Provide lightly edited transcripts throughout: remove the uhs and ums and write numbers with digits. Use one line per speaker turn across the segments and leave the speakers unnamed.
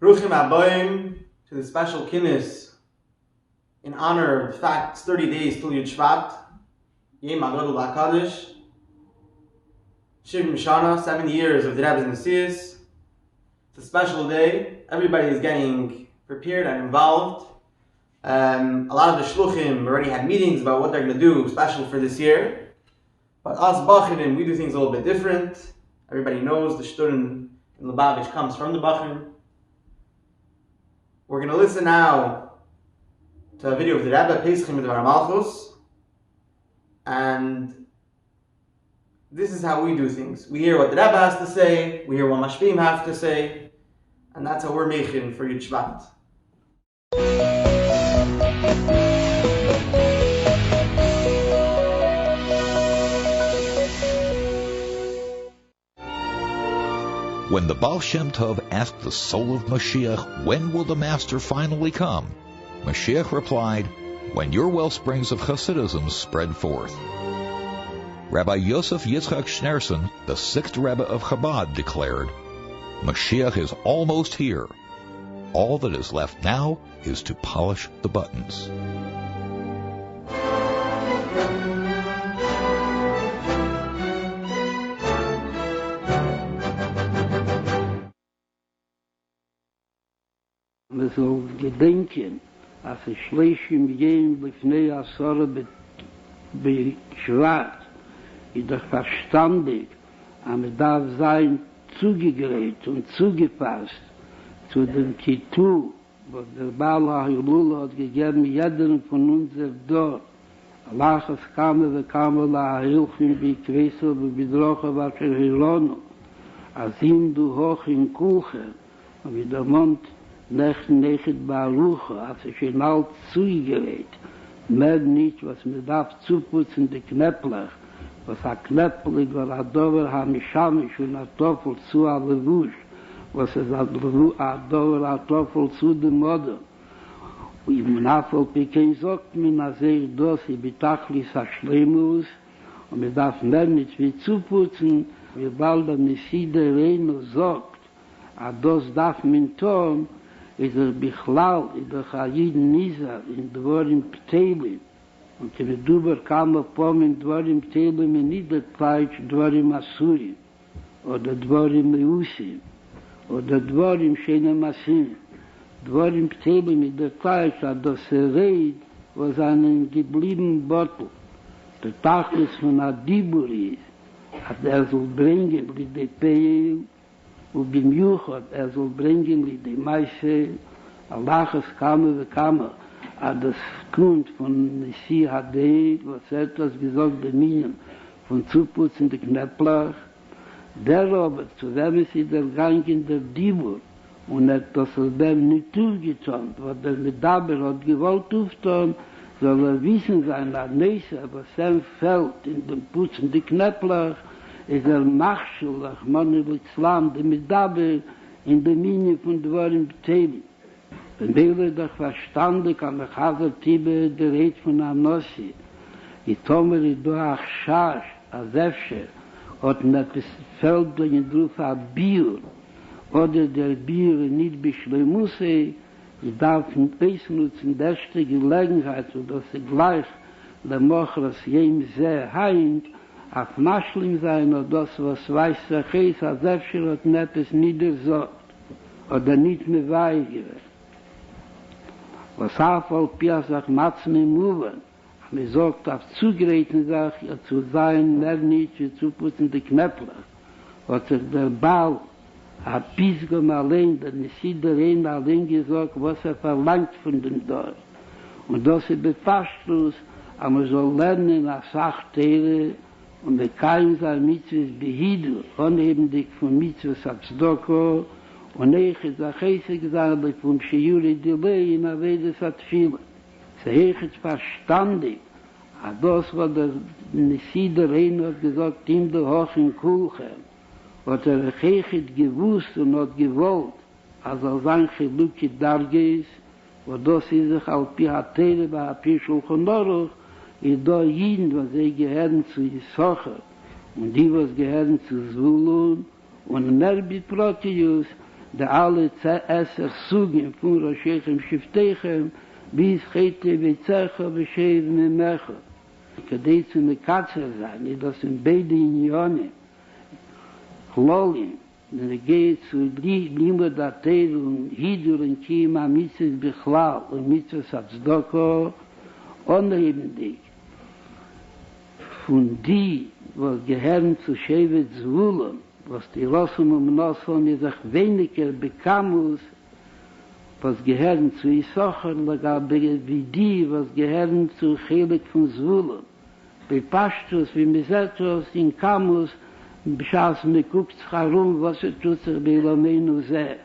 Bruchim Aboim to the special kinnis in honor of the fact it's 30 days till Yud Shvat, Yom HaGadol HaKadosh, Shivim Shana, 7 years of the Rebbe's Nesius. It's a special day. Everybody is getting prepared and involved. A lot of the shluchim already had meetings about what they're going to do special for this year. But us Bachirim, we do things a little bit different. Everybody knows the shturin in Lubavitch comes from the Bachirim. We're going to listen now to a video of the Rebbe, Peschim with Malchus. And this is how we do things. We hear what the Rebbe has to say, we hear what Mashpim have to say, and that's how we're making for Yud Shvat.
When the Baal Shem asked the soul of Mashiach, when will the Master finally come? Mashiach replied, when your wellsprings of Chassidism spread forth. Rabbi Yosef Yitzchak Schneerson, the 6th Rebbe of Chabad, declared, Mashiach is almost here. All that is left now is to polish the buttons.
Wir sollen gedenken, als es schlechten Gehen lifnei Asara beschwart, ist doch verstandig, aber darf sein zugegräht und zugepasst zu dem Kitu, was der Baal HaHilul hat gegeben, jedem von uns dort. Allah es kam la Hilfin bi Kvesel bi Bidrocha washer Hilonu, azim du hoch in Kuchen, und wie der Mond nechet Baruche, als es in alt zugerät, mehr nicht, was man darf zuputzen, die Knäppler, was a Knäppler, war a Dover ha-Mishamisch und a Toffel zu a Levush, was es a Dover a Toffel zu dem Model. Und im Nafel Pekin sagt man, als das, betachlis a Schlemus, und man darf mehr nicht wie zuputzen, wie bald der Messide Reino sagt, a das darf man tun, is bichlal in der Chayid Nizar in Dvorim Pteilim und wenn Duber kam upon in Dvorim Pteilim in nicht der Kleitsch Dvorim Asurim oder Dvorim Reusim oder Dvorim Shena Masim Dvorim Pteilim in der Kleitsch hat das Reid was einen geblieben Bottel der Tachlis von Adibur ist hat soll bringen mit der Peil und beim Juchot, soll bringen mit dem Meise, Allah es kam, das Grund von Nessi Hadei, was etwas gesagt, der Minion, von Zuputzen der Knäppler, der aber, zu dem ist der Gang in der Dibur, und etwas aus dem nicht zugetan, was der Medaber hat gewollt aufgetan, soll wissen sein, dass Nesse, was sein Feld in dem Putzen der Knäppler, ist Machschul, Achmanu L'Islam, der Medaber in der Minion von Dvorim Pteilim. Wenn wir doch verstanden, kann der Chazer Tibe der Red von Anossi, die Tomer do Achshash, Azefshe, hat nicht das Feld in Druf a Bier, oder der Bier nicht beschlemusse, ich darf nicht ausnutzen, die erste Gelegenheit, sodass sie gleich der Mochras jem sehr heint, auf Maschlim sein, oder das, was weiß der Cheis, als Efscher hat nettes niedersagt, oder nicht mehr weigere. Was auf Piasach Matzme Muven, mir sagt, auf zugeräten Sach, ja zu sein, mehr nicht, wie zuputzen die Knäppler, hat sich der Baal, hat Pisgum allein, der Nesider ein allein gesagt, was verlangt von dem Dorf. Und das ist befasst uns, aber man soll lernen, als Sachteile, und der Keim sein Mitzvahs Behidu, unhebendig von Mitzvahs Abzdoko, und ich ist auch heiße gesagt, von Shiuri Dilei in Avedes Atfila. Sie ist verstandig, aber das, was der Nesider Reino hat gesagt, in der Hoch in Kulchen, hat Hechet gewusst und hat gewollt, als sein Chiluki Darge ist, wo das ist sich Alpi Hatere, bei Alpi Shulchan Aruch, ist da jeden, was sie gehören zu Yisocher, und die, was gehören zu Zvulun, und Nerbi Proteus, der alle Esser Sugim von Roshechem Shiftechem, bis Chete Bezecha Beshev Memecha. Kadei zu Mekatzer sein, das sind beide Unionen, Chlolim, wenn er geht zu Limud Atel und Hidur und Kima Mitzvah Bichlal und Mitzvah Tzedoko, unhebendig. Von die, was gehören zu Shevet Zvulun, was die Rossum und Nosson ist auch weniger Bekamus, was gehören zu Isocher, wie die, was gehören zu Chelik von Zvulun. Bei Pashtus, wie Mesetos, in Kamus, B'schaß me guckt sich herum, was tut sich bei Lomeinu sehr.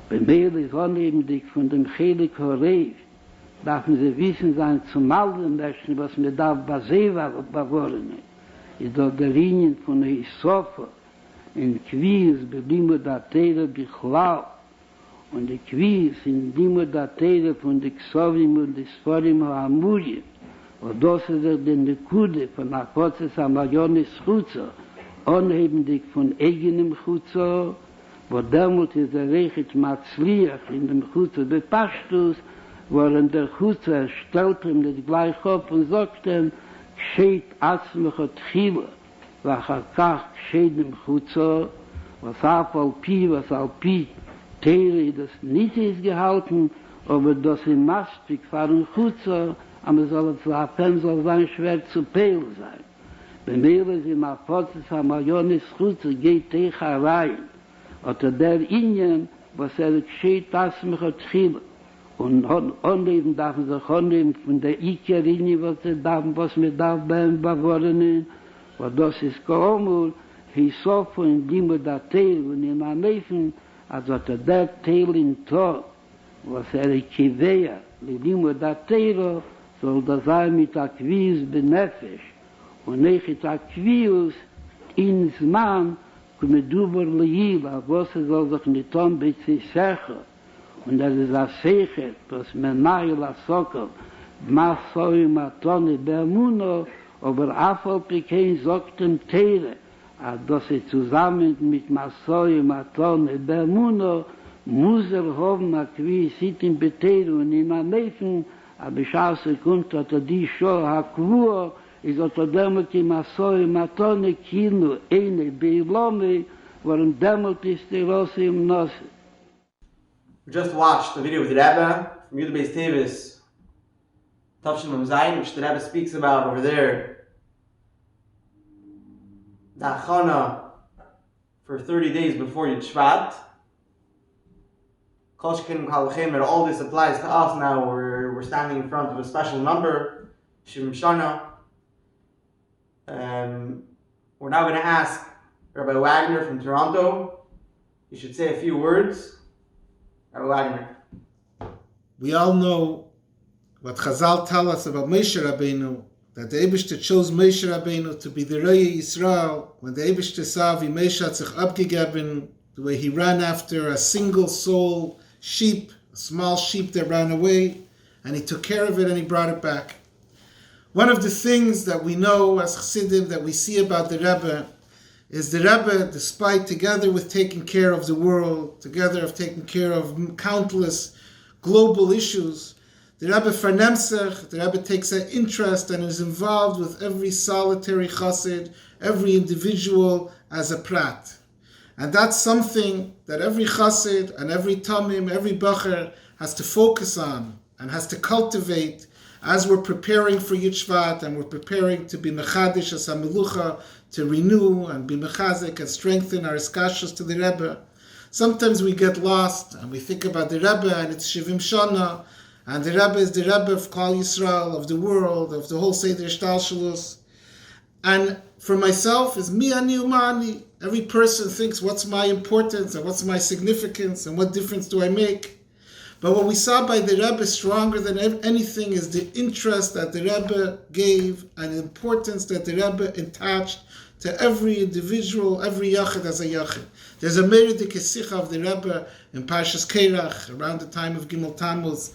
Bei mir ist unhebendig von dem Chelik Horev, darf man sie wissen sein zum alten Menschen, was mir darf Baseva bewohren. Ist dort der Linien von der Isofer, in Quiz, bei Limud Ateire Bichlau, und die Quiz in Limud Ateire von der Ksovim und der Sforim HaAmurim, und das ist der Nekude von Apotzes Amayonis Chutzo, unhebendig von eigenem Chutzo, wo damit ist der Rechet Matzliach in dem Chutzo bepashtus, wo in der Chutzo stellt ihm das gleich auf und sagt ihm, Ksheit Atzmech Tchila, wachar kach Ksheit im Chutzo, was al Pi, Teire, das nicht ist gehalten, aber das im Mastik fahren Chutzo, aber soll sein schwer zu peil sein. Wenn wir es im Apotzes Amayonis Chutzo geht rein, oder der Ingen, was geschieht, das mich Tchila. Und anleben darf man sich anleben von der Iker-Linie, was mir darf beim Bewohnen, weil das ist Koromul, wie so von Limud Atel und in Amefen, also der Teil in Tor, was Kiveya, Limud Atel, soll das sein mit Akvius benefesh, und nicht mit Akvius in Zman, kommt über Lehila, was soll sich nicht tun, bis sie sicher. Und das ist ein Seicher, was man nahe la Sokol, Masoi Matone Bermuno, aber Afol Pekein sagt dem Teire, dass zusammen mit Masoi Matone Bermuno muss haben, wie sieht im Beteiro und in Amefen, aber ich habe Sekund, dass die Show Hakvur ist, dass damit die Masoi Matone Kino, eine Beilome, warum damit ist die Rose im Nosse.
We just watched the video with the Rebbe from Yud Beis Tevis, Tavshin Mem Zayin, which the Rebbe speaks about over there. The Achana for 30 days before Yud Shvat. Kol Shekin Kol V'chemer, all this applies to us now. We're standing in front of a special number, Shivim Shana. We're now going to ask Rabbi Wagner from Toronto. He should say a few words.
We all know what Chazal tell us about Moshe Rabbeinu, that the Eibishter chose Moshe Rabbeinu to be the Reye Yisrael, when the Eibishter saw wie Moshe hat sich abgegeben, the way he ran after a single soul sheep, a small sheep that ran away, and he took care of it and he brought it back. One of the things that we know as Chassidim, that we see about the Rebbe, is the Rebbe, despite together with taking care of the world, together of taking care of countless global issues, the Rebbe vernemsech, the Rebbe takes an interest and is involved with every solitary chassid, every individual as a prat. And that's something that every chassid and every tamim, every bacher has to focus on and has to cultivate as we're preparing for Yud Shvat and we're preparing to be mechadish as ha-melucha, to renew and be mechazik and strengthen our iskashos to the Rebbe. Sometimes we get lost and we think about the Rebbe and it's Shivim Shana, and the Rebbe is the Rebbe of Klal Yisrael, of the world, of the whole Seder Shtalshalus. And for myself, is mi ani umani. Every person thinks, what's my importance and what's my significance and what difference do I make? But what we saw by the Rebbe stronger than anything is the interest that the Rebbe gave and the importance that the Rebbe attached to every individual, every yachid as a yachid. There's a meridik sicha of the Rebbe in Parshas Keirach, around the time of Gimel Tammuz,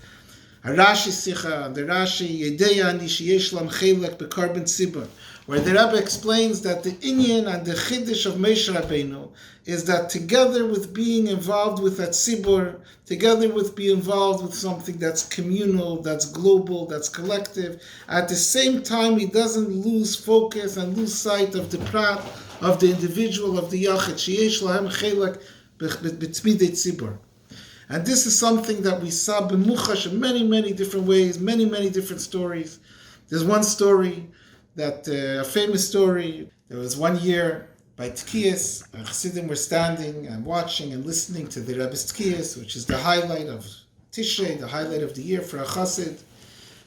a Rashi sicha, the Rashi, Yedeya ani sheyesh lam chelek bekarben tzibur. where the Rebbe explains that the inyan and the chiddush of Moshe Rabbeinu is that together with being involved with that tzibur, together with being involved with something that's communal, that's global, that's collective, at the same time he doesn't lose focus and lose sight of the prat, of the individual, of the yachid, sheyesh lahem chelak b'tzmidei tzibur. And this is something that we saw b'muchash in many, many different ways, many, many different stories. There's one story, that a famous story. There was one year by Tkiyas, Chassidim were standing and watching and listening to the Rebbe's Tkiyas, which is the highlight of Tishrei, the highlight of the year for a Chassid.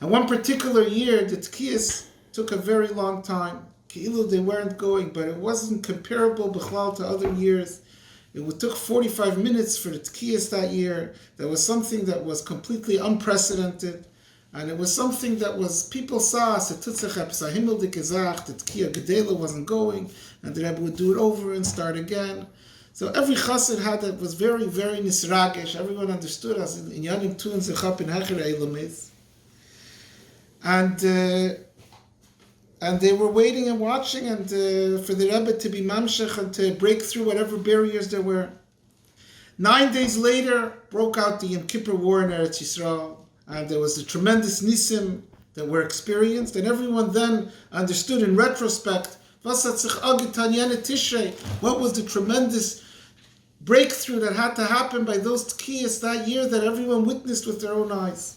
And one particular year, the Tkiyas took a very long time. Ki'ilu, they weren't going, but it wasn't comparable b'chlal to other years. It took 45 minutes for the Tkiyas that year. There was something that was completely unprecedented. And it was something that was, people saw us, the Tkiya Gedela wasn't going, and the Rebbe would do it over and start again. So every chassid had that, was very, very nisragish. Everyone understood us in Yanim Tu and Zechap in Hecher Eilamis. And they were waiting and watching and for the Rebbe to be mamshech and to break through whatever barriers there were. 9 days later, broke out the Yom Kippur War in Eretz Yisrael. And there was a tremendous nisim that were experienced, and everyone then understood in retrospect, what was the tremendous breakthrough that had to happen by those tkiyas that year that everyone witnessed with their own eyes.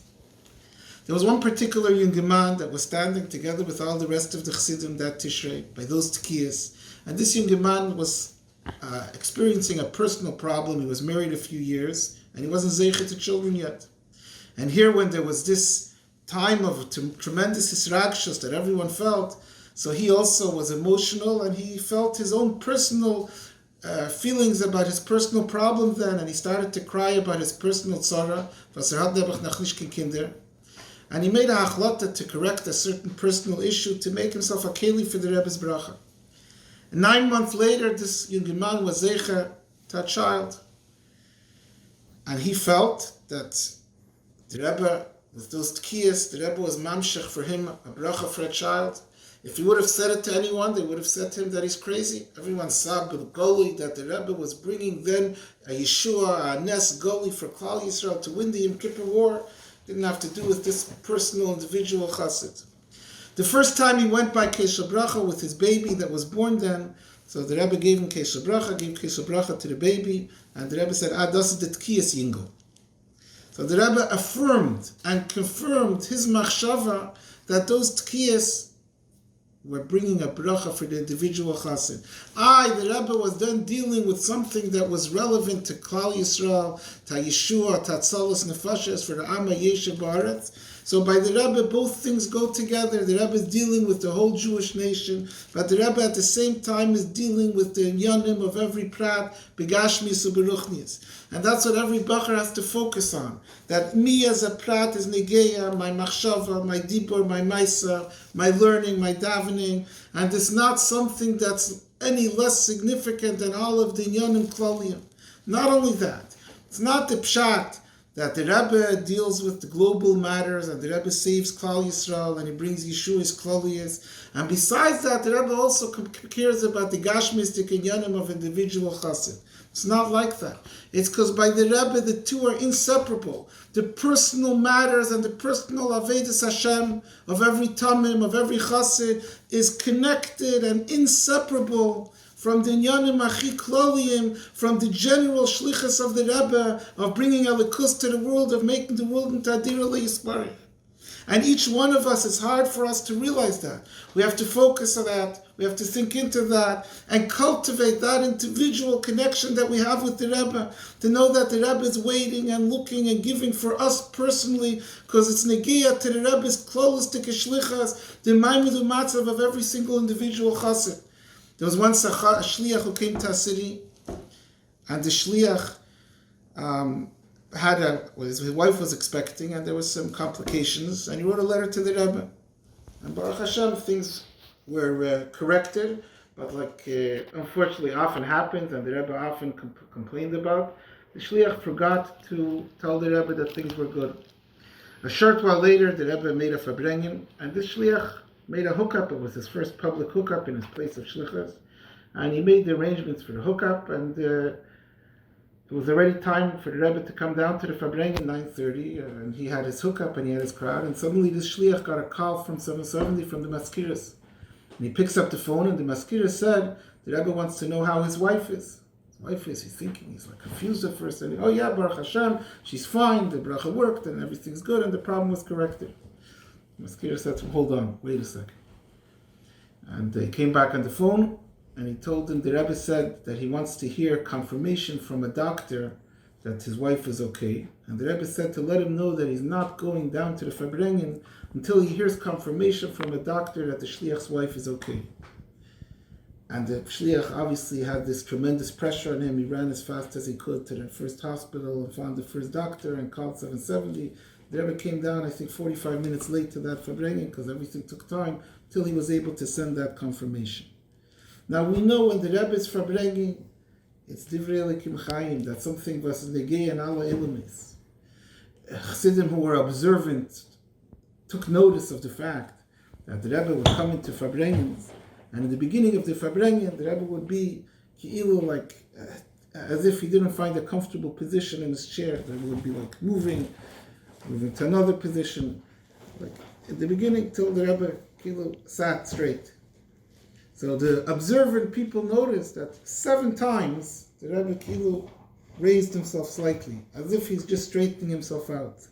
There was one particular young man that was standing together with all the rest of the chassidim that Tishrei, by those tkiyas, and this young man was experiencing a personal problem. He was married a few years, and he wasn't zeichet to children yet. And here, when there was this time of tremendous hisragshus that everyone felt, so he also was emotional, and he felt his own personal feelings about his personal problem then, and he started to cry about his personal tzara, and he made a hachlata to correct a certain personal issue to make himself a keli for the Rebbe's bracha. And 9 months later, this young man was zeicher to a child, and he felt that the Rebbe, with those tkiyas, the Rebbe was mamshech for him, a bracha for a child. If he would have said it to anyone, they would have said to him that he's crazy. Everyone saw b'goli that the Rebbe was bringing then a Yeshua, a Nes Goli for Klal Yisrael to win the Yom Kippur War. Didn't have to do with this personal, individual chassid. The first time he went by Kesha Bracha with his baby that was born then, so the Rebbe gave him Kesha Bracha, gave Kesha Bracha to the baby, and the Rebbe said, das is the tkiyas yingo. So the Rebbe affirmed and confirmed his machshava that those tkiyas were bringing a bracha for the individual chassid. The Rebbe was then dealing with something that was relevant to Klal Yisrael, to Yeshua, to Tzalos Nefashas, for the Amma Yeshe Ba'aretz. So by the Rebbe, both things go together. The Rebbe is dealing with the whole Jewish nation, but the Rebbe at the same time is dealing with the yanim of every prat, begashmis uberuchnis. And that's what every bacher has to focus on. That me as a prat is negeya, my machshava, my dibur, my maisa, my learning, my davening, and it's not something that's any less significant than all of the yanim klaliyim. Not only that, it's not the pshat that the Rebbe deals with the global matters, and the Rebbe saves Klal Yisrael, and he brings Yeshua's Klaliyas. And besides that, the Rebbe also cares about the Gashmistic inyanim of individual chassid. It's not like that. It's because by the Rebbe, the two are inseparable. The personal matters and the personal Avedis Hashem of every Tamim, of every chassid, is connected and inseparable from the Inyanim Achi Kloliyim, from the general shlichus of the Rebbe, of bringing Elikus to the world, of making the world into Adira Le'Yisparich. And each one of us, it's hard for us to realize that. We have to focus on that, we have to think into that, and cultivate that individual connection that we have with the Rebbe, to know that the Rebbe is waiting and looking and giving for us personally, because it's negiah to the Rebbe's klolistik shlichas, the maimudu matzav of every single individual chassid. There was once a shliach who came to a city, and the shliach his wife was expecting, and there was some complications, and he wrote a letter to the Rebbe. And Baruch Hashem, things were corrected, but unfortunately often happens, and the Rebbe often complained about. The shliach forgot to tell the Rebbe that things were good. A short while later, the Rebbe made a farbrengen, and the shliach made a hookup. It was his first public hookup in his place of shlichus. And he made the arrangements for the hookup, and it was already time for the Rebbe to come down to the Fabrengen at 9:30, and he had his hookup and he had his crowd, and suddenly this shliach got a call from 770 from the Maskiris. And he picks up the phone, and the Maskiris said, the Rebbe wants to know how his wife is. His wife is, he's thinking, he's like confused at first, and oh yeah, Baruch Hashem, she's fine, the bracha worked, and everything's good, and the problem was corrected. The Maskiris said to him, hold on, wait a second. And they came back on the phone, and he told him the Rebbe said that he wants to hear confirmation from a doctor that his wife is okay. And the Rebbe said to let him know that he's not going down to the Fabrengen until he hears confirmation from a doctor that the Shliach's wife is okay. And the Shliach obviously had this tremendous pressure on him. He ran as fast as he could to the first hospital and found the first doctor and called 770. The Rebbe came down, I think, 45 minutes late to that Fabrengen because everything took time till he was able to send that confirmation. Now we know when the Rebbe is Fabrengen, it's Divrei Elikim Chaim, that something was negei and alla ilamis. Chassidim who were observant took notice of the fact that the Rebbe would come into Fabrengens, and in the beginning of the Fabrengen, the Rebbe would be ki'ilu, like as if he didn't find a comfortable position in his chair. The Rebbe would be like moving to another position, like in the beginning till the Rebbe ki'ilu sat straight. So the observant people noticed that 7 times the Rebbe Kilu raised himself slightly, as if he's just straightening himself out.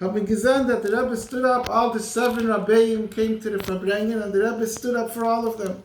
Having gesehen that the Rebbe stood up, all the 7 Rabbeim came to the Fabrengen, and the Rebbe stood up for all of them.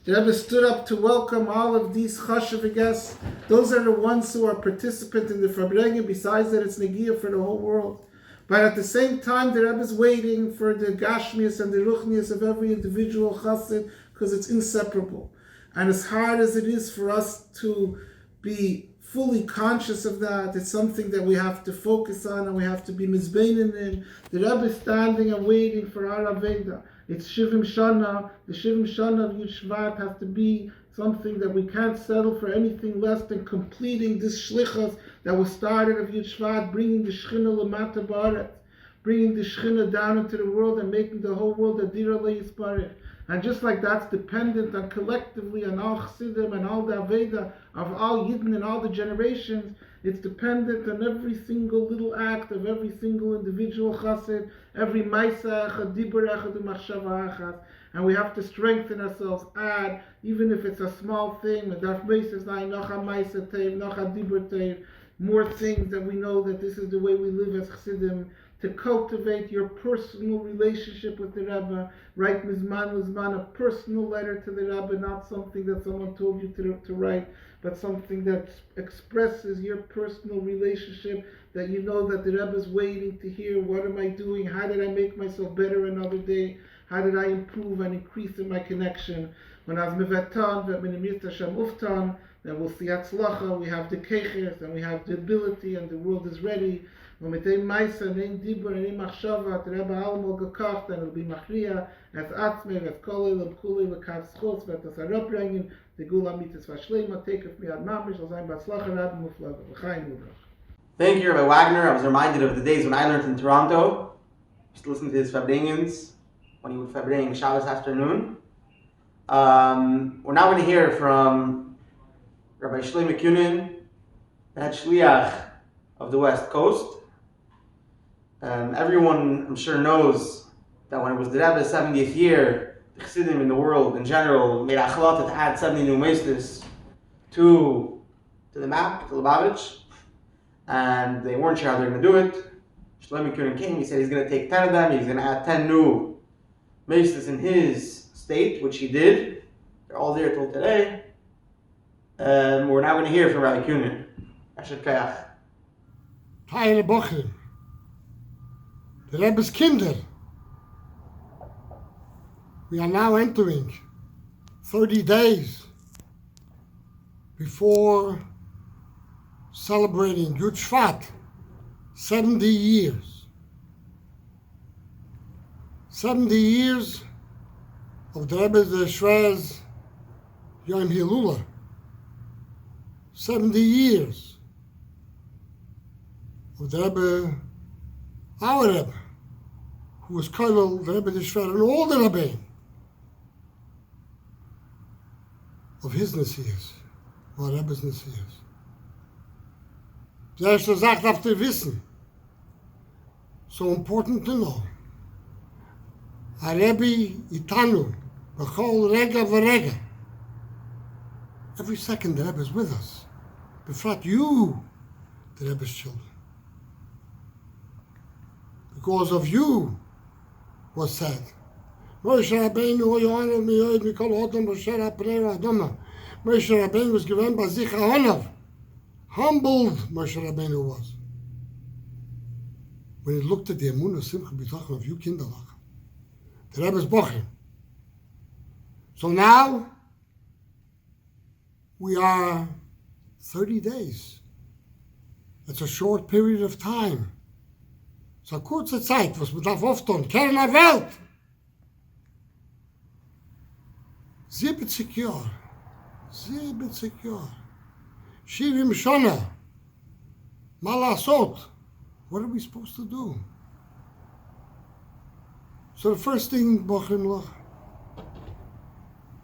The Rebbe stood up to welcome all of these chashuv guests. Those are the ones who are participant in the Fabrengen, besides that it's negiah for the whole world. But at the same time, the Rebbe is waiting for the gashmias and the ruchnias of every individual chassid, because it's inseparable. And as hard as it is for us to be fully conscious of that, it's something that we have to focus on and we have to be mizbeinin in. The Rebbe is standing and waiting for our Aveda. It's Shivim Shana. The Shivim Shana of Yud Shvat has to be something that we can't settle for anything less than completing this shlichus that was started of Yud Shvat, bringing the Shechina Lamata Ba'aretz, bringing the Shechina down into the world and making the whole world a Dira Le'Yisparech. And just like that's dependent on collectively on all Chassidim and all the Aveda of all Yidden and all the generations, it's dependent on every single little act of every single individual Chassid, every Maisa Echad, Dibur Echad, and Machshava Echad. And we have to strengthen ourselves, add, even if it's a small thing, Daf Meis is not Nocha Maisa Teiv, Nocha Dibur Teiv, more things that we know that this is the way we live as Chassidim, to cultivate your personal relationship with the Rebbe, write mizman, a personal letter to the Rebbe, not something that someone told you to write, but something that expresses your personal relationship, that you know that the Rebbe is waiting to hear, what am I doing, how did I make myself better another day, how did I improve and increase in my connection. When I was mevetan, then we'll see Hatzlacha, we have the keches, and we have the ability, and the world is ready. When we take Maisa, and in Dibur, and in Machshava, the Rebbe Almo Gekocht, and it'll be Machriya, as Atzme, as Kolei, and Kulei, and Kav Schutz, and as Arabrengen, the Gula Mitzvah Shleima, take of Miad Mamish, as I'm Batzlacha, Rabbi Muflav, L'chaim Ubrach.
Thank you, Rabbi Wagner. I was reminded of the days when I learned in Toronto. Just listen to his Fabrengens when he would Fabreng Shabbos afternoon. We're now going to hear from Rabbi Shlomo Kunin, the head shliach of the West Coast. Everyone, I'm sure, knows that when it was the Rebbe's 70th year, the Chassidim in the world in general made achlata to add 70 new meistes to the map, to Lubavitch, and they weren't sure how they're going to do it. Shlomo Kunin came, he said he's going to take 10 of them, he's going to add 10 new meistes in his state, which he did. They're all there till today. We're now going to hear from Rabbi Kunin. Asher Kayach.
Teile Bochim. The Rebbe's Kinder. We are now entering 30 days before celebrating Yud Shvat, 70 years. 70 years of the Rebbe's Shvez Yom Hilula. 70 years of the Rebbe, our Rebbe, who was Kolel, the Rebbe Shvez, and all the Rebbeim. of his Nesias, or Rebbe's Nesias. Die erste Sache darfst du wissen. So important to know. A Rebbe Itanu, B'chol Rega V'Rega. Every second the Rebbe is with us. Befrat you, the Rebbe's children. Because of you was said. Moshe Rabbeinu hoyonu miyoid mikol odom b'sher ha'pnei ha'adama. Moshe Rabbeinu was given by zich ha'onav. Humbled Moshe Rabbeinu was. When he looked at the Emunah Simcha B'tachon of you kinderlach, the Rebbe's bochim. So now, we are 30 days. It's a short period of time. So kurze Zeit, was man darf oft tun. Kern der Welt. 70 Jahre. 70 Jahre. Shivim Shana. Malasot. What are we supposed to do? So the first thing, Bochim,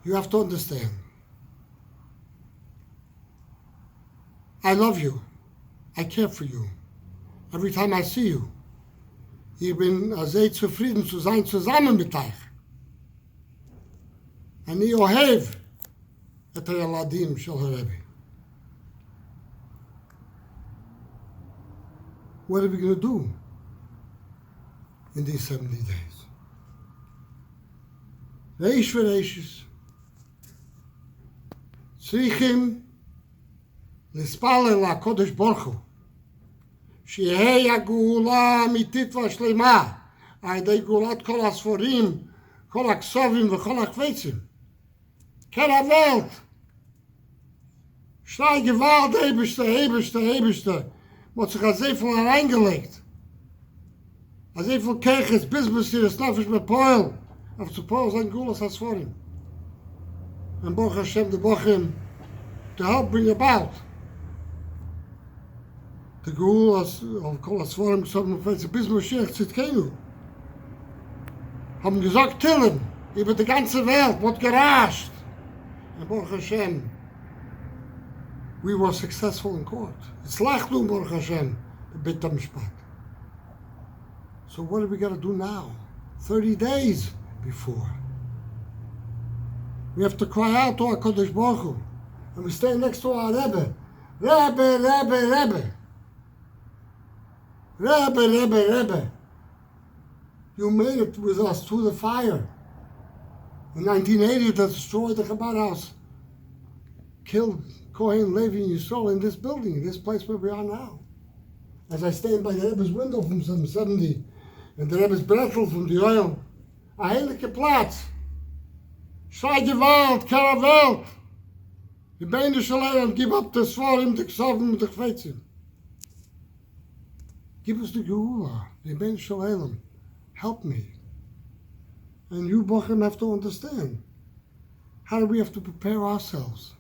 you have to understand. I love you. I care for you. Every time I see you. Ich bin sehr zufrieden zu sein zusammen mit euch. אני אוהב את הילדים של הרבי. What are we going to do in these 70 days? Reish v'reishis. צריכים להתפלל לקדוש ברוך הוא. שיהיה הגאולה האמיתית והשלמה, על ידי גאולת כל הספרים, כל הכספים וכל הקבצים. כן הוולט. Schnell Gewalt, Hebeste. Man hat sich an sehr viel hereingelegt. An sehr viel Kirches, bis hier das Nefesh mit Poil. Auf zu Poil sein Gulas als vor ihm. And Baruch Hashem, the Bochim, to help bring about the Gulas of Kol HaSforim, bis Mashiach Tzidkenu. Haben gesagt, Tillen, über die ganze Welt, wird gerascht. And Baruch Hashem, we were successful in court. It's Lachdum, Baruch Hashem, the Beit HaMishpat. So what do we got to do now? 30 days before. We have to cry out to our Kodesh Baruch Hu. And we stay next to our Rebbe. Rebbe. You made it with us through the fire. In 1980, that destroyed the Chabad house. Killed Kohen, Levi, and Yisrael in this building, this place where we are now. As I stand by the Rebbe's window from 70, and the Rebbe's brettel from the oil, a heilige Platz. Schrei Gewalt, Karavelt. Die Beine Shalom, give up the Svarim, the Ksavim, the Kvetzim. Give us the Geula, the Beine Shalom. Help me. And you, Bochum, have to understand. How do we have to prepare ourselves?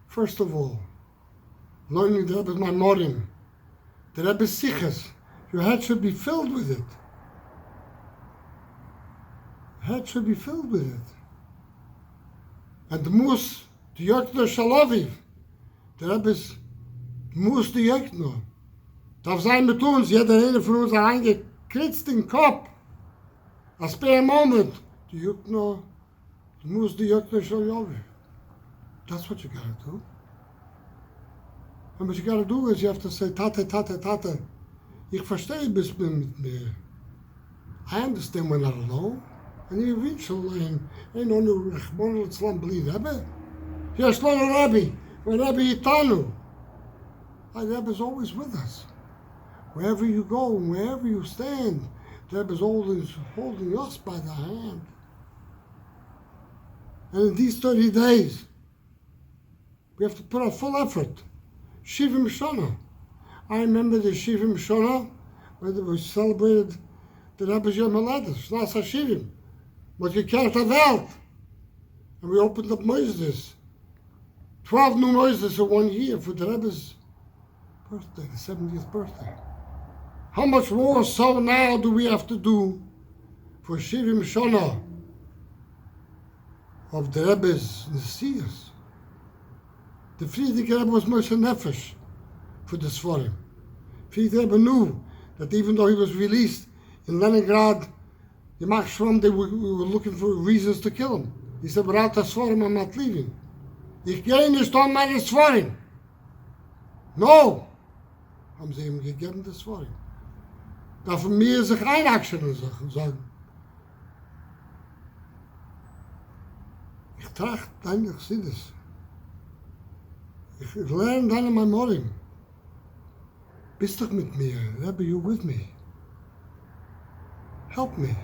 First of all, learning the Rebbe's Maimorim, the Rebbe's Siches. Your head should be filled with it. Head should be filled with it. And the Mus, the Yokno Shaloviv, the Rebbe's Mus, the Yokno. Darf sein mit uns, jeder eine von uns reingekritzt in den Kopf. A spare moment, the Yokno, the Mus, the Yokno Shaloviv. That's what you gotta do. And what you gotta do is you have to say, Tate. Ich verstehe bis mit mir. I understand we're not alone. And eventually, ain't no new Rechmon Litzlan believe Rebbe. Yes, Lord Rebbe, Rebbe Itanu. Our Rebbe's always with us. Wherever you go and wherever you stand, the Rebbe's always holding us by the hand. And in these 30 days, we have to put our full effort. Shivim Shana. I remember the Shivim Shana, when we celebrated the Rebbe's Yom HaLedes, Shnas HaShivim. But gekehrt der Welt. And we opened up Moises. 12 new Moises in 1 year for the Rebbe's birthday, the 70th birthday. How much more so now do we have to do for Shivim Shana of the Rebbe's Nesias? The Friedrich Rebbe was Moshe Nefesh for the Sforim. Friedrich Rebbe knew that even though he was released in Leningrad, the Mach Shvam, they were looking for reasons to kill him. He said, without the Sforim, I'm not leaving. Ich gehe nicht an meine Sforim. No! Haben sie ihm gegeben, das Sforim. Darf mir sich einakschen und sagen, ich tracht deine Chassidus. Ich lerne deine Memorim. Bist doch mit mir, Rebbe, you with me. Help me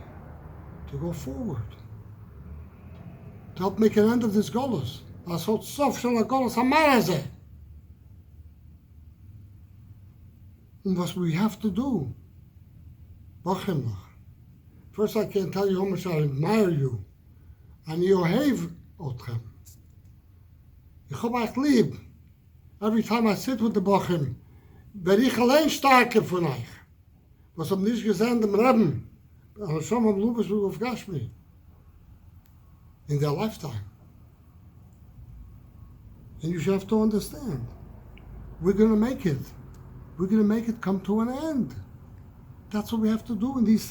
to go forward. To help make an end of this Golos. לעשות סוף של הגולוס המר הזה. And what we have to do. First I can tell you how much I admire you. אני אוהב אתכם. Ich hab euch lieb. Every time I sit with the Bochum, werde ich allein starker von euch. Was hab nicht gesehen dem Rebbe, aber schon am Lubesburg auf Gashmi. In their lifetime. And you should have to understand. We're going to make it. We're going to make it come to an end. That's what we have to do in these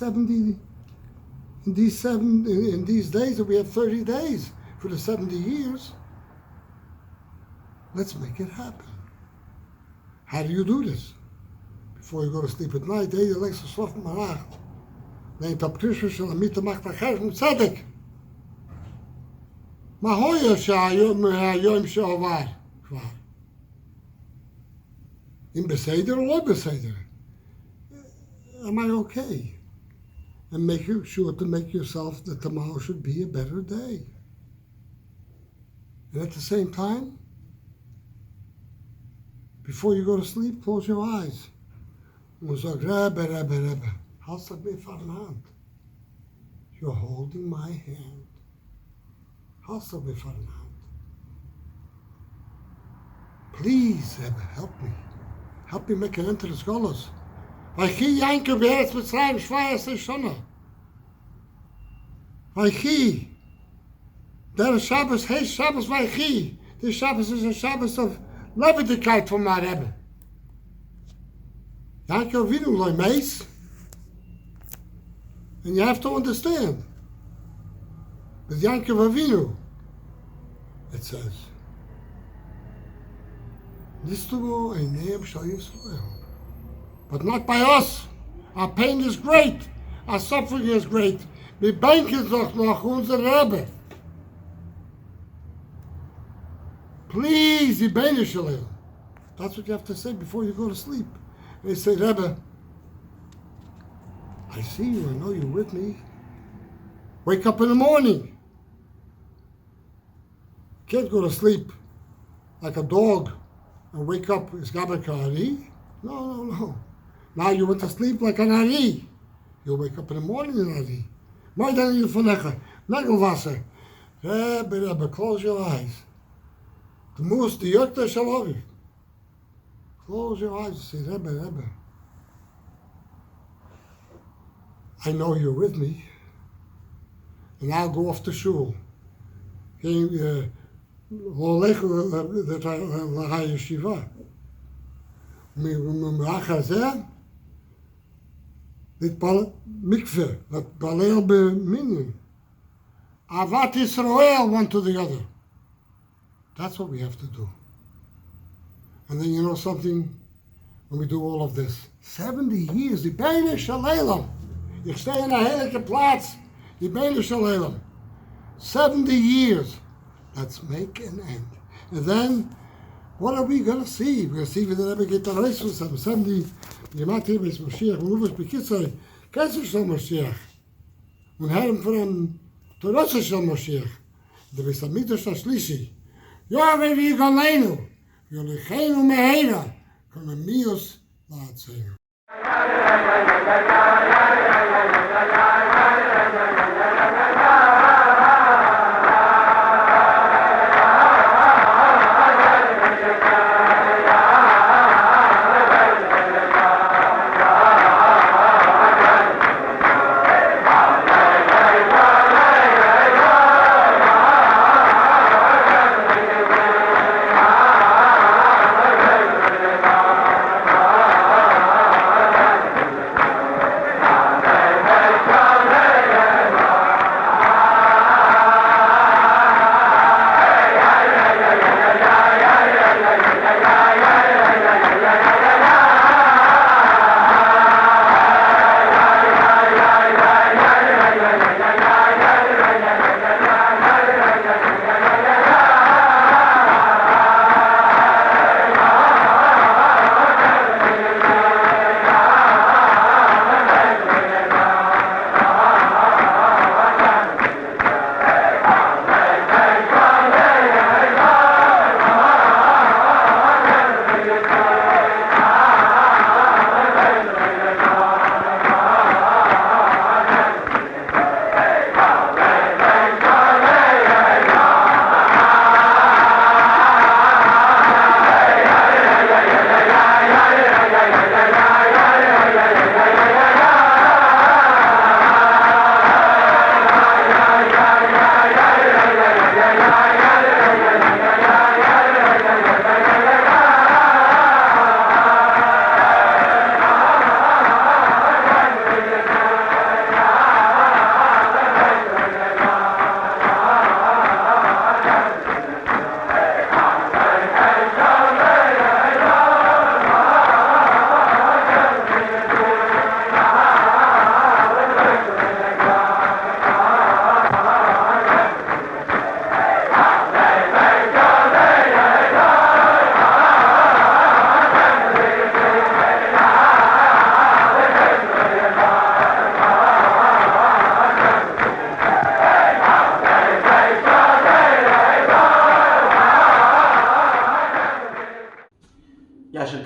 days that we have 30 days for the 70 years. Let's make it happen. How do you do this? Before you go to sleep at night, you legs to slapen maar acht. Neemt op Christus en met de macht van Geest met tzedek. Maar hoor je שהיום שעבר כבר. אם בסדר או לא בסדר. Am I okay? And make sure to make yourself that tomorrow should be a better day. And at the same time, before you go to sleep, close your eyes. And say, Rebbe, how's that be van hand? You're holding my hand. How's that be van hand? Please, Rebbe, help me. Help me make an end to the scholars. Vaychi Yanker be'eretz Mitzrayim shvayaseh Shana. Vaychi. Der Shabbos heißt Shabbos Vaychi. The Shabbos is a Shabbos of levendigkeit from my Rebbe. Yanker Avinu loy meis. And you have to understand. With Yanker Avinu, it says, Nistumo eineim shal Yisrael. But not by us. Our pain is great. Our suffering is great. We banken doch noch unser Rebbe. Please, die Beine Shalel. That's what you have to say before you go to sleep. And you say, Rebbe, I see you, I know you're with me. Wake up in the morning. Can't go to sleep like a dog and wake up, is Gabakari? No. Now you went to sleep like an Ari. You'll wake up in the morning an Ari. Maar dan je van leggen, nagelwassen. Rebbe, close your eyes. The moose, the yurta shalavi. Close your eyes and say, Rebbe. I know you're with me. And I'll go off to shul. Geen dat hij yeshiva. M'acha zeh. Dit mikveh, that balel b'minyan. Avat Yisrael one to the other. That's what we have to do. And then you know something, when we do all of this, 70 years, die Beine Shalelam. Ich stehe in a heilige Platz, die Beine Shalelam. 70 years. Let's make an end. And then, what are we going to see? We're going to see if the Rebbe get the race with some 70. Jemand hier ist Mashiach, und Rufus Bekitzai, kennst du schon Mashiach? Und Herrn von einem Torosser schon Mashiach. Der ist am Mittwoch Schlishi. Ja, wenn wir Galenu, wir lechenu mehera, können wir uns lassen.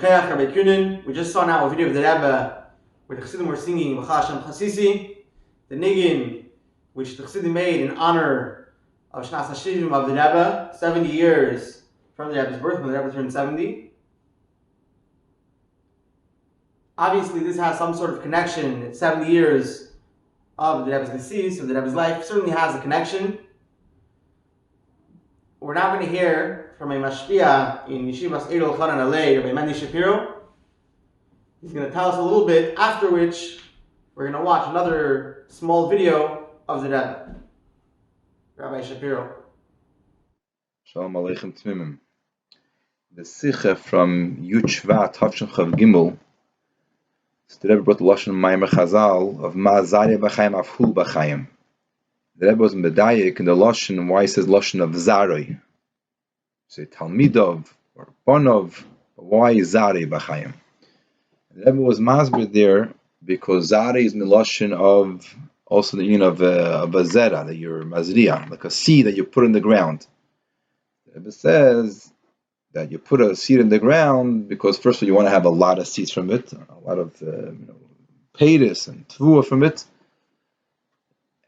Shekeach Rabbi Kunin. We just saw now a video of the Rebbe where the Chassidim were singing Baal Shem Chassisi, the Niggin which the Chassidim made in honor of Shana Shivim of the Rebbe, 70 years from the Rebbe's birth, when the Rebbe turned 70. Obviously, this has some sort of connection. It's 70 years of the Rebbe's decease, of the Rebbe's life. It certainly has a connection. We're now going to hear from a mashpia in Yeshivas Eidol Chanan Alei, Rabbi Mendy Shapiro. He's going to tell us a little bit, after which we're going to watch another small video of the Rebbe. Rabbi Shapiro.
Shalom Aleichem Tmimim. The Sikha from Yud Shvat Tavshin Chav Gimel. The Rebbe brought the Lashon Maimer Chazal of Ma Zarya B'chaim Afhu B'chaim. The Rebbe was medayik in the Lashon, why he says Lashon of Zaroi. Say Talmidov or Bonov, why Zarya B'chaim? The Rebbe was masbir there because Zarya is the Lashon of also the union of a zera, that you're mazriya, like a seed that you put in the ground. The Rebbe says that you put a seed in the ground because first of all you want to have a lot of seeds from it, a lot of peiris and tvua from it,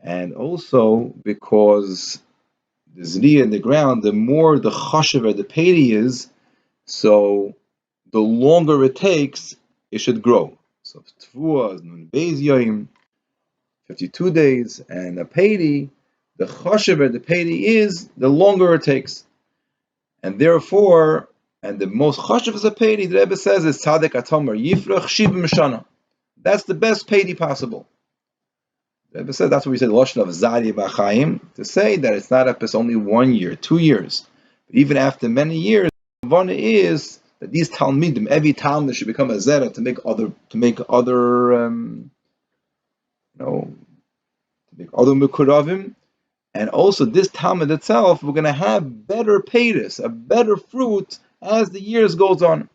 and also because the zriya in the ground, the more the chashav the peiri is, so the longer it takes, it should grow. So tvua is nun beis yoyim, 52 days, and a peiri, the chashav the peiri is, the longer it takes. And therefore, and the most chashav is a peiri, the Rebbe says, is tzadek atomer yifrach shivim shana. That's the best peiri possible. The Rebbe says, that's what we said, Lashon of Zarya B'chaim, to say that it's not up as only 1 year, 2 years. But even after many years, the one is that these Talmidim, every Talmud should become a zera to make other Mekuravim. And also this Talmud itself, we're going to have better peiris, a better fruit as the years goes on.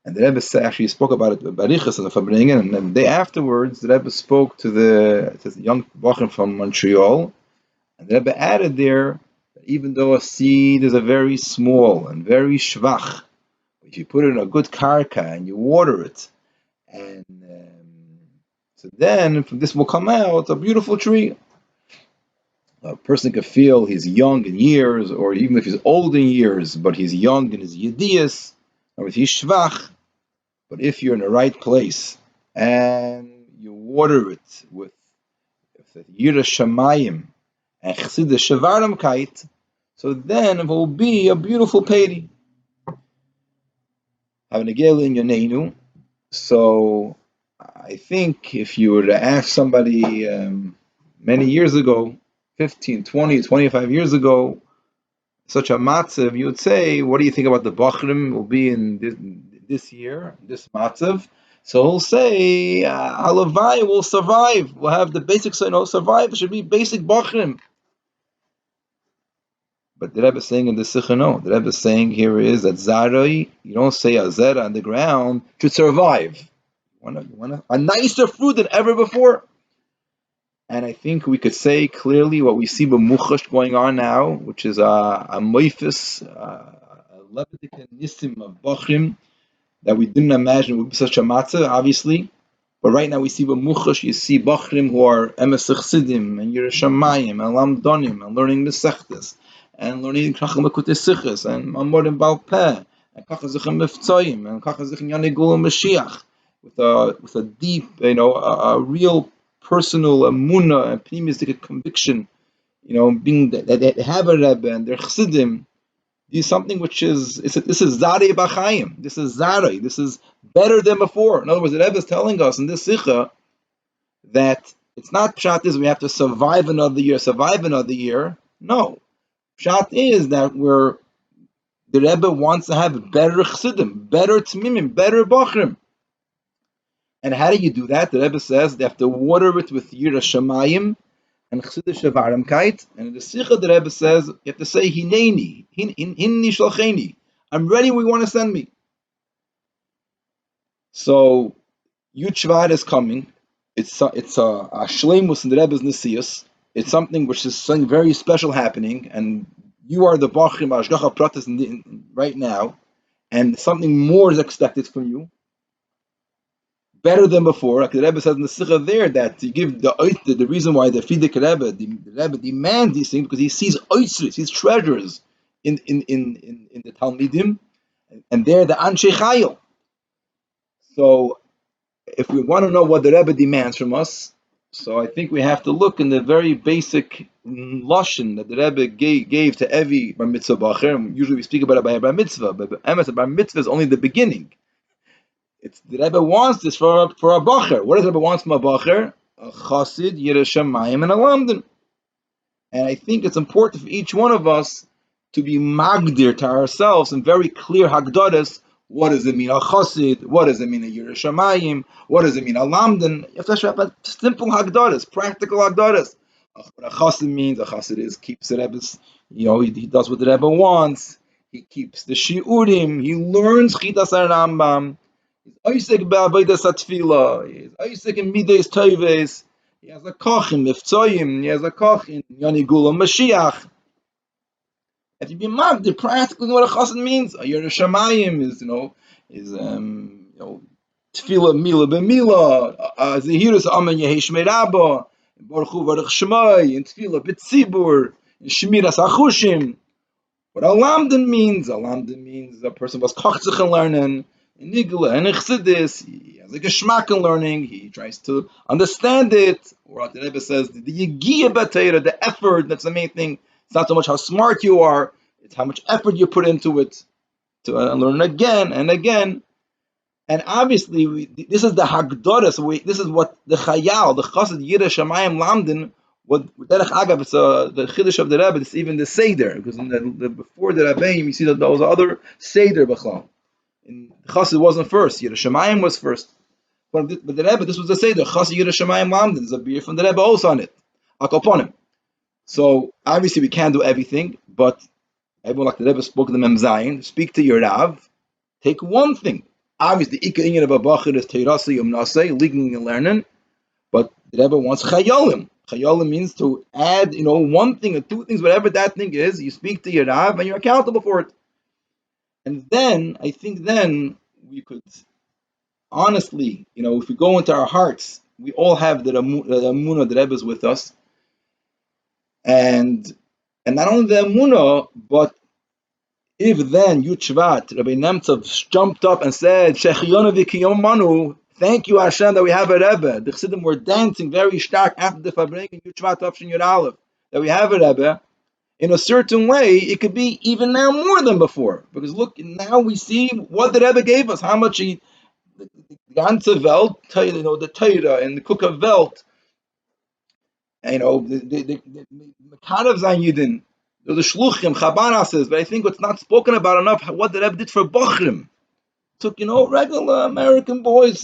And the Rebbe actually spoke about it with Barichas and the Fabringen, and then the day afterwards, the Rebbe spoke to the young Bachim from Montreal, and the Rebbe added there that even though a seed is a very small and very shvach, if you put it in a good karka and you water it, and so then from this will come out a beautiful tree. A person can feel he's young in years, or even if he's old in years, but he's young in his yediyas, or if he's shvach. But if you're in the right place and you water it with Yira Shamayim and Chassidus Shevaramkeit, so then it will be a beautiful peiri. Having a gel in your neinu. So I think if you were to ask somebody many years ago, 15, 20, 25 years ago, such a matzav, you would say, what do you think about the Bachrim will be in this year, this matzav? So he'll say, Alavai will survive. We'll have the basic survive. It should be basic Bachrim. But the Rebbe is saying in the Sikha, no. The Rebbe is saying here is that Zaroi, you don't say a zera on the ground, should survive. You want a nicer fruit than ever before. And I think we could say clearly what we see b'muchash going on now, which is a moifis, a levitic nisim of bachrim that we didn't imagine would be such a matzah, obviously. But right now we see b'muchash, you see bachrim who are emes chasidim and yerushamayim and lamdonim and learning mesechtes and learning krachim lekutei sichos and mamorim Baal Peh and kachazichem miftzayim and kachazichem yanegul Mashiach with a deep, a real personal emunah and pneumistic conviction, being that they have a Rebbe and they're Chassidim. This is something which is, this is Zarya B'chaim. This is Zarya. This is better than before. In other words, the Rebbe is telling us in this Sikha that it's not Pshat is we have to survive another year. No. Pshat is that the Rebbe wants to have better Chassidim, better Tmimim, better Bachrim. And how do you do that? The Rebbe says they have to water it with Yira Shamayim and Chassidus Shevaramkeit. And in the Sikha, the Rebbe says you have to say Hineni, Hinni Shalcheni. I'm ready. We want to send me. So Yud Shvat is coming. It's a shleimus in the Rebbe's Nesius. It's something which is something very special happening, and you are the Bachrim Ashgacha Pratis right now. and something more is expected from you, better than before. Like the Rebbe says in the Sikha there, that you give the reason why the Fidik Rebbe, the Rebbe demands these things because he sees oisris, sees treasures in the Talmidim, and they're the Anshe Chayil. So if we want to know what the Rebbe demands from us, so I think we have to look in the very basic lashon that the Rebbe gave to every bar mitzvah bacher. Usually we speak about it by a bar mitzvah, but a bar mitzvah is only the beginning. It's the Rebbe wants this for a bacher. What does the Rebbe want from a bacher? A chassid, yireh shamayim, and a lamdan. And I think it's important for each one of us to be magdir to ourselves in very clear hagdadas. What does it mean a chassid? What does it mean a yireh shamayim? What does it mean a lamdan? You have to have a simple hagdadas, practical hagdadas. What a chassid means, a chassid is keeps the Rebbe's, he does what the Rebbe wants. He keeps the shiurim. He learns chidas Rambam. He's Isaac ba'avodas hatfila. He's Isaac in midas toves. He has a koch in mifzoyim. He has a koch in Yoni Gula Mashiach. If you be magdir practically what a chassid means, a yireh shamayim is tefillah mila b'mila, zehirus amen yehesh meiraba, baruch hu baruch shemai, and tefillah b'tzibur, and shemiras achushim. What a lamdan means a person was kochzich learning, in nigla and in Chassidus, he has a geschmack in learning, he tries to understand it, or the Rebbe says, the yigiyah b'teira, the effort, that's the main thing. It's not so much how smart you are, it's how much effort you put into it, to learn again and again. And obviously, this is the hagdoras, this is what the chayal, the chassid yireh shamayim lamdan, what derech agav, it's the chiddush of the Rebbe, it's even the seder, because before the Rebbe, you see that there was other seder b'chlam. In Chassid wasn't first, Yireh Shamayim was first. But the Rebbe, this was the Seder, Chassid Yireh Shamayim Lamdan, there's a beer from the Rebbe also on it. Akoponim. So obviously we can't do everything, but everyone like the Rebbe spoke to the Mem Zayin, speak to your Rav, take one thing. Obviously, Ika Inyan of a Bachir is Teirasa Yom Nasei, learning and learning, but the Rebbe wants Chayolim. Chayolim means to add, one thing or two things, whatever that thing is, you speak to your Rav and you're accountable for it. And then, I think we could, honestly, if we go into our hearts, we all have the Amunah, the Rebbe is with us. And not only the Amunah, but if then Yud Shvat, Rabbi Nemtsov jumped up and said, Shechionu v'kiyom manu, thank you Hashem that we have a Rebbe. The Chassidim were dancing very stark after the Fabrik in Yud Shvat Tafshin Yud Aleph, that we have a Rebbe. In a certain way, it could be even now more than before. Because look, now we see what the Rebbe gave us, how much the ganze Welt, the Torah and the Kuka Welt, the Mekarav Zayin Yidin, the Shluchim, Chabanases, but I think what's not spoken about enough, what the Rebbe did for Bochrim. Took, regular American boys,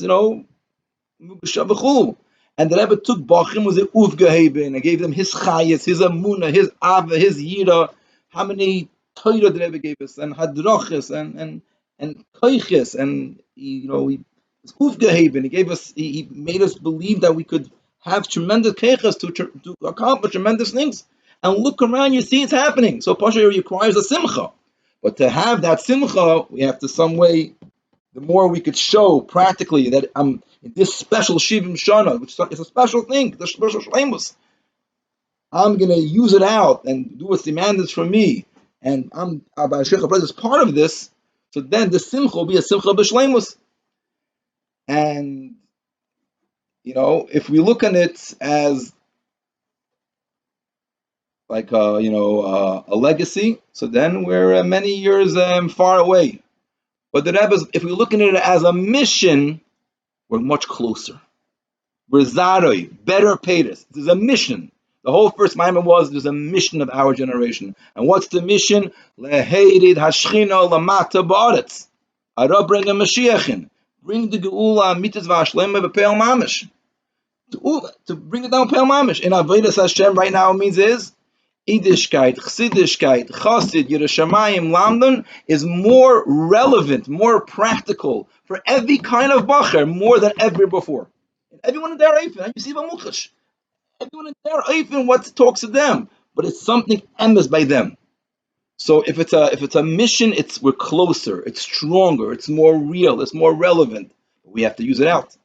and the Rebbe took Bachim, was a Ufgeheben, and gave them his Chayes, his Amunah, his Ava, his Yira. How many Torah the Rebbe gave us, and Hadroches, and Koiches, and he was Ufgeheben. He gave us, he made us believe that we could have tremendous Keiches to accomplish tremendous things. And look around, you see it's happening. So Pasha requires a Simcha. But to have that Simcha, we have to some way, the more we could show practically that I'm in this special Shivim Shana, which is a special thing, the special Shleimus, I'm going to use it out and do what's demanded from me, and I'm Abba Sheikh Abraz is part of this, so then the Simcha will be a Simcha b'Shleimus. And, if we look at it as like a legacy, so then we're many years far away. But the Rebbe, if we look at it as a mission, we're much closer. We're Zaroi, better Peiris. There's a mission. The whole first Maimon was there's a mission of our generation. And what's the mission? Leheirid hashchino lamata ba'aretz. Ara bring a Mashiachin. Bring the Geula mitzvah v'ashlema b'peil mamish. To bring it down peil mamish. In Avodas Hashem right now means is Yiddishkeit, Chassidishkeit, Chassid, Yireh Shamayim, Lamdan is more relevant, more practical for every kind of bacher, more than ever before. And everyone in there, you see Vamuchash. Everyone in there, what talks to them, but it's something emes by them. So if it's a mission, we're closer, it's stronger, it's more real, it's more relevant. We have to use it out.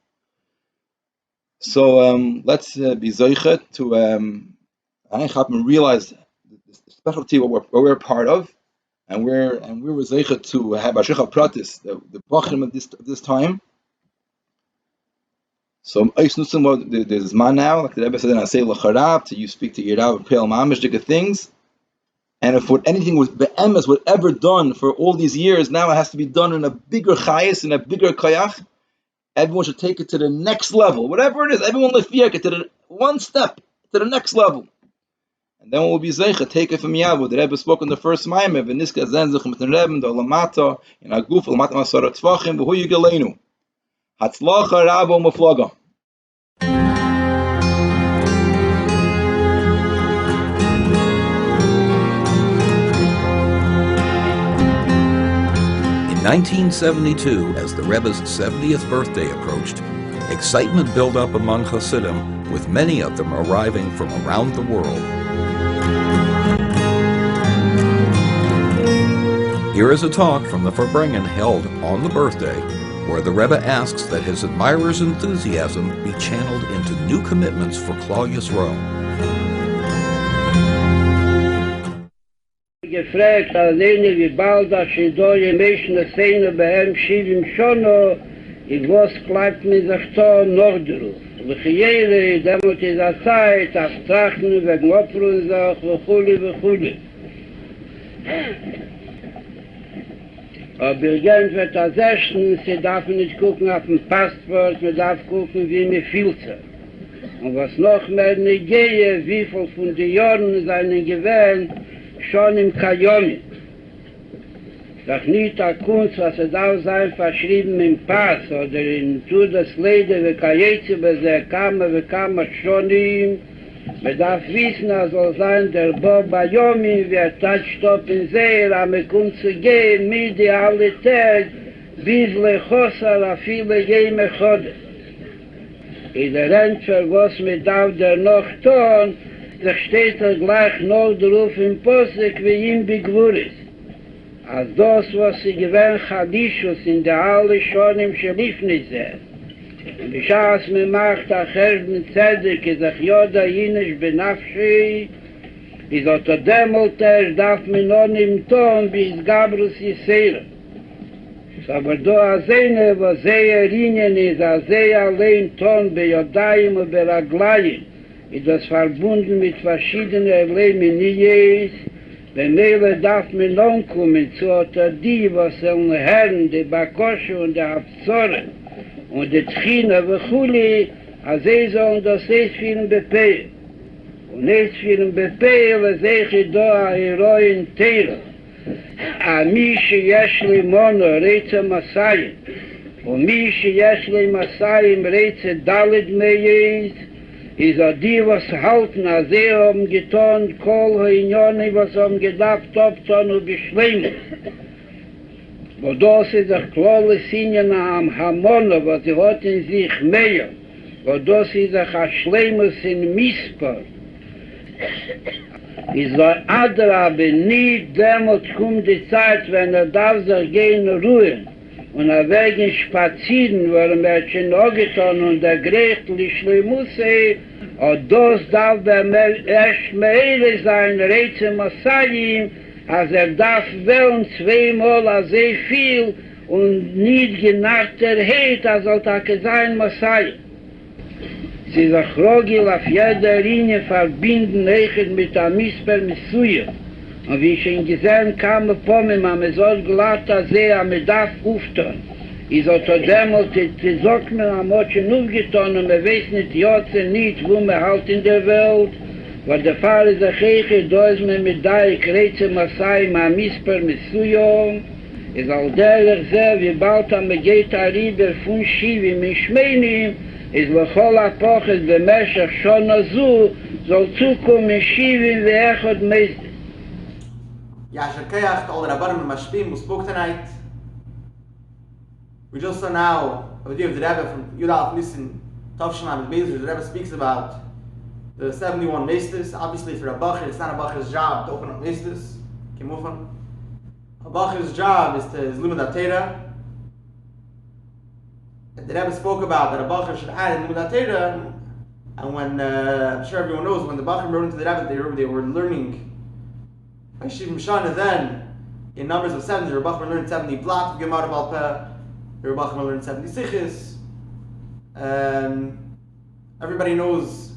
So let's be zoichet to realize the specialty what we're a part of, and we were zoichet to have Ashikha Pratis, the Bachim of this time. So there's man now, like the Rebbe said in Asay L'Charab, to you speak to Yirav, Pale Mamish, things. And if anything was be'emes, whatever done for all these years, now it has to be done in a bigger chayis, in a bigger kayach. Everyone should take it to the next level. Whatever it is, everyone lefiak it to the one step, to the next level. And then we'll be zeicha, take it from Yavu. The Rebbe spoke in the first Maimah, V'niska zenzich mit den Rebbe, the Olamata, in Aguf, Olamata Masara Tvachim, V'hu Yigaleinu. Hatzlacha Rabo Muflaga.
In 1972, as the Rebbe's 70th birthday approached, excitement built up among Hasidim, with many of them arriving from around the world. Here is a talk from the Verbringen held on the birthday, where the Rebbe asks that his admirers' enthusiasm be channeled into new commitments for Klal Yisrael.
Gefragt, alleine wie bald das Shidoye Menschen Szene beim Shivim Shana, ich was bleibt mir sich da Nordruf. V'chiyele, demot is a Zeit, abstrachten, wegen Opferunsach, v'chuli. Aber irgend wird das Essen, sie darf nicht gucken auf den Passport, man darf gucken, wie mir fühlt sich. Und was noch mehr nicht gehe, wie viel von den Jahren seinen gewähnt, schon im Kajomi. Doch nicht der Kunst, was darf sein, verschrieben im Pass oder in Todeslede, wie Kajetze, wie Kammer schon ihm. Man darf wissen, soll sein, der Bob Bayomi, wie Tatstopp in Seher, kommt zu gehen, mit die alle Tag, bis Lechosar, a viele Jeme Chode. In der Rentfer, was mir darf der noch tun, da steht gleich noch drauf im Posek, wie ihm begwuris. Als das, was sie gewähnt, Chadishus in der Halle schon im Schelifnis ist. Und die Schaas mir macht, Herrn Zedek, ist auch Joda Jinisch benafschi, ist auch der darf mir noch nicht tun, bis Gabrus Yisera. Aber da Azene, was sehr Rinien ist, sehr allein tun, bei Jodayim und bei Raglayim, ist das verbunden mit verschiedenen Eleminies. Wenn Mele darf mir noch kommen, zu unter die, was sollen Herren, die Bakosche und der Hafzore, und die Tchina v'chuli, als sie sollen das nicht für den Befehl. Und nicht für den Befehl, was ich da Heroin teile. Ami sheyesh li mono reitze Masayim, und mi sheyesh li Masayim reitze Dalet meyes, is a die, was halten, als sie haben getan, kol ha-inyoni, was haben gedacht, obtan und beschleimen. Wo das ist a klole Sinjen am Hamono, was sie hat in sich mehr, wo das ist a Schleimus in Mispar. Is a Adrabe, nie demot kommt die Zeit, wenn darf sich gehen ruhen, und wegen spazieren, weil er schon auch getan und der Grechtli Schleimusse, und das darf der erst mehr sein, Reitze Masayim, als darf wählen zweimal sehr viel und nicht genachter Heid, als sein Masayim. Sie sich Rogel auf jeder Linie verbinden, mit der Misper Misuya. Und wie ich schon gesehen kam, man soll glatt sehen, man darf auftun. Ich sollte damals, die sagt mir, man hat schon aufgetan und man weiß nicht, wo man halt in der Welt. Weil der Fall ist, da ist man mit der Kreise Masai, man Misper Misuya. Es all der sehr, wie bald man geht rüber von Shivim in Shmenim, is lechol apoches b'meshach Shana zu, soll zukommen Shivim ve'echad meistes.
Yasher Keach, all the Rabbanim and Mashpim who spoke tonight. We just saw now a video of the Rebbe from Yudal Nissen, Tovshaman Bezer. The Rebbe speaks about the 71 meisters. Obviously, for a Bacher, it's not a Bacher's job to open up meisters. came off on. A Bacher's job is Limud HaTorah. The Rebbe spoke about that a Bacher should add in Limud HaTorah, and when, I'm sure everyone knows, when the Bacher wrote into the Rebbe, they were learning by Shivim Shana then, in numbers of 70, the Rebbe learned 70 blot of Gemara Baal Peh, the Rebbe learned 70 sichis. Everybody knows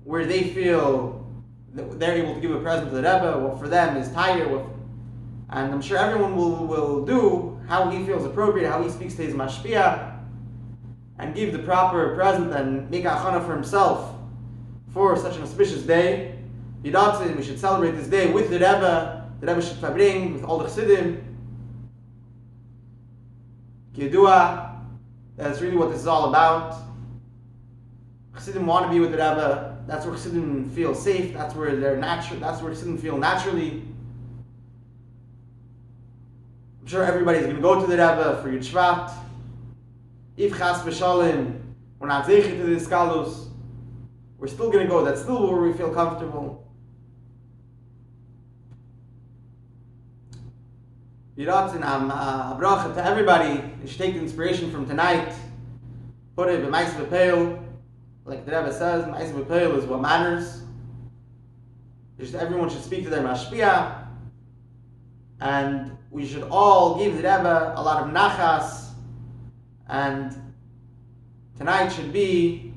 where they feel that they're able to give a present to the Rebbe, what for them is tire, and I'm sure everyone will do how he feels appropriate, how he speaks to his mashpia, and give the proper present and make a chana for himself for such an auspicious day. Yidatzin, we should celebrate this day with the Rebbe should bring with all the Chassidim. Kiyadua, that's really what this is all about. Chassidim want to be with the Rebbe. That's where Chassidim feel safe. That's where they're natural. That's where Chassidim feel naturally. I'm sure everybody's going to go to the Rebbe for Yud Shvat. If Chas v'Shalom, we're not zeicher to the Iskalus, we're still going to go. That's still where we feel comfortable. Yiratzin a bracha to everybody. You should take the inspiration from tonight. Put it b'mais v'peil. Like the Rebbe says, ma'is v'peil is what matters. Everyone should speak to their mashpia. And we should all give the Rebbe a lot of nachas. And tonight should be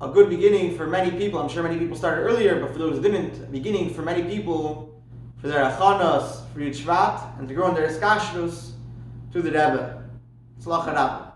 a good beginning for many people. I'm sure many people started earlier, but for those who didn't, a beginning for many people for their achanas, for Yud Shvat, and to grow in their Chassidus to the Rebbe. Tzlach Harab.